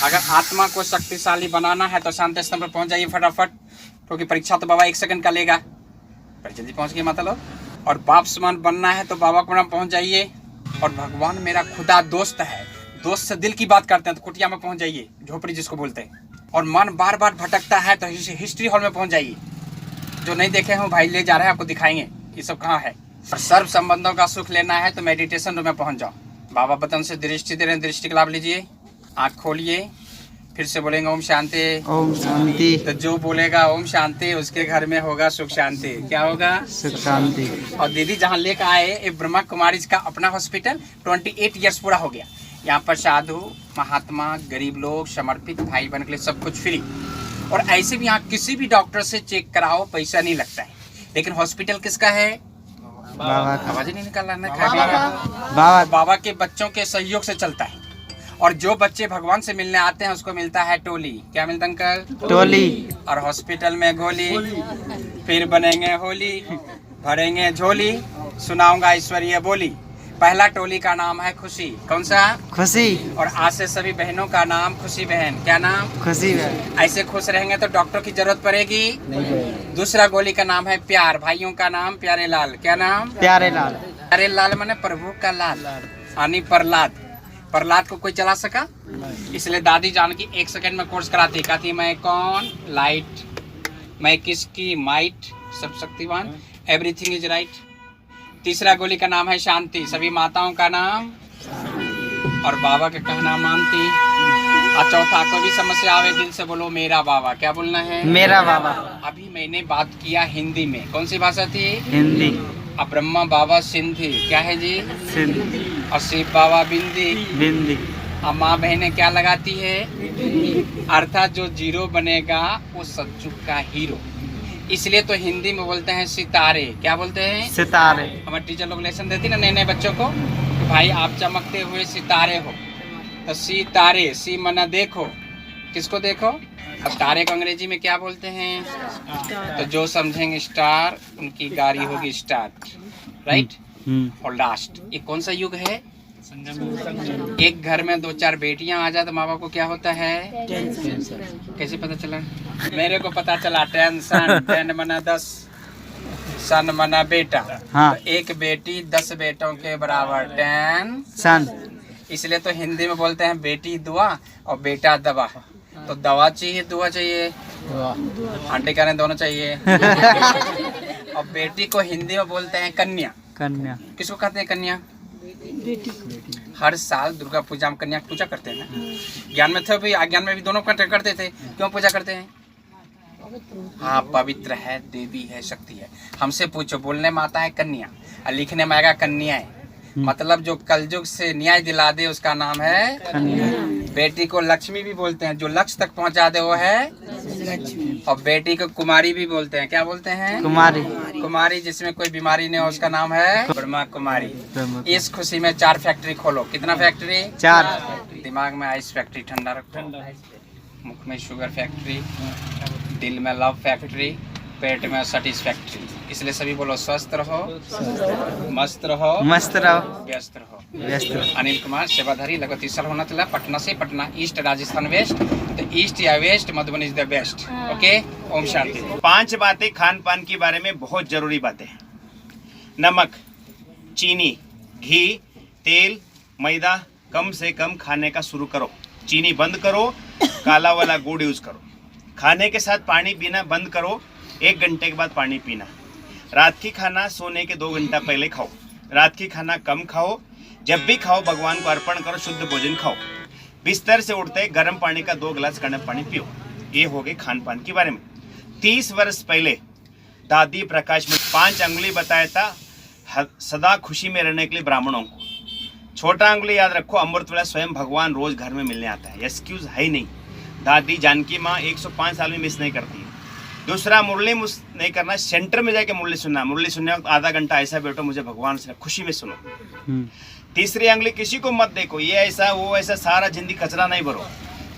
अगर आत्मा को शक्तिशाली बनाना है तो शांति स्थान पर पहुंच जाइए फटाफट, क्योंकि परीक्षा तो बाबा 1 सेकंड का लेगा, पर जल्दी पहुंच गए मतलब। और बाप समान बनना है तो बाबा को नाम पहुंच जाइए। और भगवान मेरा खुदा दोस्त है, दोस्त से दिल की बात करते हैं तो कुटिया में पहुंच जाइए, झोपड़ी जिसको बोलते हैं। और मन बार बार भटकता है तो हिस्ट्री हॉल में पहुंच जाइए। जो नहीं देखे हो भाई ले जा रहे हैं, आपको दिखाएंगे ये सब कहाँ है। और सर्व संबंधों का सुख लेना है तो मेडिटेशन रूम में पहुंच जाओ। बाबा बतन से दृष्टि दे रहे हैं, दृष्टि का लाभ लीजिए। आँख खोलिए, फिर से बोलेंगे ओम शांति। ओम शांति। तो जो बोलेगा ओम शांति उसके घर में होगा सुख शांति। क्या होगा? सुख शांति। और दीदी जहाँ लेकर आए ये ब्रह्मा कुमारी का अपना हॉस्पिटल 28 ईयर्स पूरा हो गया। यहाँ पर साधु महात्मा गरीब लोग समर्पित भाई बहन के लिए सब कुछ फ्री। और ऐसे भी यहाँ किसी भी डॉक्टर से चेक कराओ, पैसा नहीं लगता है। लेकिन हॉस्पिटल किसका है? बाबा का। आवाज ही नहीं निकाल रहा। बाबा बाबा के बच्चों के सहयोग से चलता है। और जो बच्चे भगवान से मिलने आते हैं उसको मिलता है टोली। क्या मिलता है अंकल? टोली। और हॉस्पिटल में गोली। फिर बनेंगे होली, भरेंगे झोली, सुनाऊंगा ऐश्वर्य बोली। पहला टोली का नाम है खुशी। कौन सा? खुशी। और आज से सभी बहनों का नाम खुशी बहन। क्या नाम? खुशी बहन। ऐसे खुश रहेंगे तो डॉक्टर की जरूरत पड़ेगी नहीं। दूसरा गोली का नाम है प्यार। भाइयों का नाम प्यारे लाल। क्या नाम? प्यारे लाल। प्यारे लाल माने प्रभु का लाल, यानी प्रहलाद। प्रहलाद को कोई चला सका? इसलिए दादी जान की 1 सेकंड में कोर्स कराती, कहती मैं कौन? लाइट। मैं किसकी? माइट। सब शक्तिवान। Everything is right. तीसरा गोली का नाम है शांति। सभी माताओं का नाम और बाबा का कहना मानती। और चौथा कोई भी समस्या आवे दिल से बोलो मेरा बाबा। क्या बोलना है? मेरा बाबा। अभी मैंने बात किया हिंदी में। कौन सी भाषा थी? हिंदी। अब ब्रह्मा बाबा सिंधी। क्या है जी? सिंधी। और शिव बाबा बिंदी। बिंदी। अब माँ बहनें क्या लगाती है? अर्थात जो जीरो बनेगा वो सच्चू का हीरो। इसलिए तो हिंदी में बोलते हैं सितारे। क्या बोलते हैं? सितारे। हमारे टीचर लोग लेसन देती ना नए नए बच्चों को, तो भाई आप चमकते हुए सितारे हो। तो सितारे, सी मना देखो, किसको देखो? अब तारे को अंग्रेजी में क्या बोलते हैं? तो जो समझेंगे स्टार उनकी गाड़ी होगी स्टार्ट, राइट। और लास्ट ये कौन सा युग है? एक घर में 2-4 बेटियां आ जाए तो माँ बाप को क्या होता है? कैसे पता चला? मेरे को पता चला टेंशन। 10 मना 10, सन मना बेटा। हाँ। तो एक बेटी 10 बेटों के बराबर सन। इसलिए तो हिंदी में बोलते हैं बेटी दुआ और बेटा दवा। तो दवा चाहिए दुआ चाहिए? आंटी करें दोनों चाहिए। और बेटी को हिंदी में बोलते हैं कन्या। कन्या। किसको कहते हैं कन्या? हर साल दुर्गा पूजा में कन्या पूजा करते हैं ना। ज्ञान में थे भी, अज्ञान में भी दोनों करते थे। क्यों पूजा करते हैं? हाँ, पवित्र है, देवी है, शक्ति है। हमसे पूछो, बोलने में आता है कन्या और लिखने में आएगा कन्याएं। मतलब जो कलयुग से न्याय दिला दे उसका नाम है कन्या। बेटी को लक्ष्मी भी बोलते हैं, जो लक्ष्य तक पहुंचा दे वो है लक्ष्मी। और बेटी को कुमारी भी बोलते हैं। क्या बोलते हैं? कुमारी। कुमारी जिसमें कोई बीमारी नहीं हो उसका नाम है ब्रह्मा कुमारी। इस खुशी में 4 फैक्ट्री खोलो। कितना फैक्ट्री? 4। दिमाग में आइस फैक्ट्री ठंडा रखो, मुख में शुगर फैक्ट्री, दिल में लव फैक्ट्री, पेट में सेटिस्फैक्ट्री। इसलिए सभी बोलो स्वस्थ रहो, मस्त रहो, मस्त रहो, व्यस्त रहो। व्यस्त रहो। अनिल कुमार सेवाधारी लगभग सर होना चला। पटना से, पटना ईस्ट, राजस्थान वेस्ट। तो ईस्ट या west, Madhubani is the best. Okay, ओम शांति। 5 बातें खान पान के बारे में बहुत जरूरी बातें हैं। नमक, चीनी, घी, तेल, मैदा कम से कम खाने का शुरू करो। चीनी बंद करो, काला वाला गुड़ यूज करो। खाने के साथ पानी पीना बंद करो। 1 घंटे के बाद पानी पीना। रात की खाना सोने के 2 घंटा पहले खाओ। रात की खाना कम खाओ। जब भी खाओ भगवान को अर्पण करो, शुद्ध भोजन खाओ। बिस्तर से उठते गर्म पानी का 2 गिलास गर्म पानी पियो। ये हो गए खान पान के बारे में। 30 वर्ष पहले दादी प्रकाश में 5 अंगुली बताया था सदा खुशी में रहने के लिए ब्राह्मणों को। छोटा अंगुली याद रखो, अमृत वेला स्वयं भगवान रोज घर में मिलने आता है। एक्सक्यूज है ही नहीं। दादी जानकी माँ 105 साल में मिस नहीं करती है। दूसरा, मुरली मिस नहीं करना, सेंटर में जाके मुरली सुनना। मुरली सुनने वक्त आधा घंटा ऐसा बैठो, मुझे भगवान से खुशी में सुनो। तीसरी अंगुली किसी को मत देखो, ये ऐसा वो ऐसा, सारा जिंदगी कचरा नहीं भरो।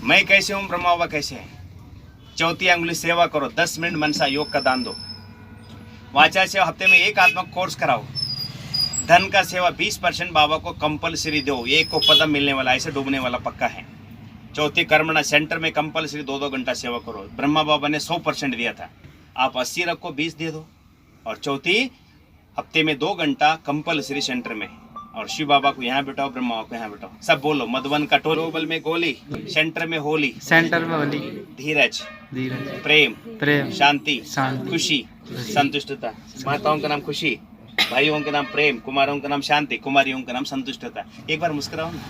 मैं कैसे हूँ, ब्रह्मा बाबा कैसे हैं। चौथी अंगुली सेवा करो, 10 मिनट मनसा योग का दान दो। वाचा सेवा हफ्ते में 1 आत्मा कोर्स कराओ। धन का सेवा 20% बाबा को कंपलसरी दो। 1 को पदम मिलने वाला, ऐसे डूबने वाला पक्का है। चौथी कर्मणा सेंटर में कंपलसरी 2-2 घंटा सेवा करो। ब्रह्मा बाबा ने 100% दिया था, आप 80 रखो, 20 दे दो। और चौथी, हफ्ते में 2 घंटा कंपलसरी सेंटर में, और शिव बाबा को यहाँ बिठाओ, ब्रह्मा बाबा को यहाँ बिठाओ। सब बोलो, मधुबन का ग्लोबल में गोली, सेंटर में होली, सेंटर में होली, धीरज, धीरज, प्रेम, प्रेम, शांति, शांति, खुशी, संतुष्टता। माताओं का नाम खुशी, भाइयों का नाम प्रेम, कुमारों का नाम शांति, कुमारियों का नाम संतुष्टता। एक बार मुस्कुराओ ना।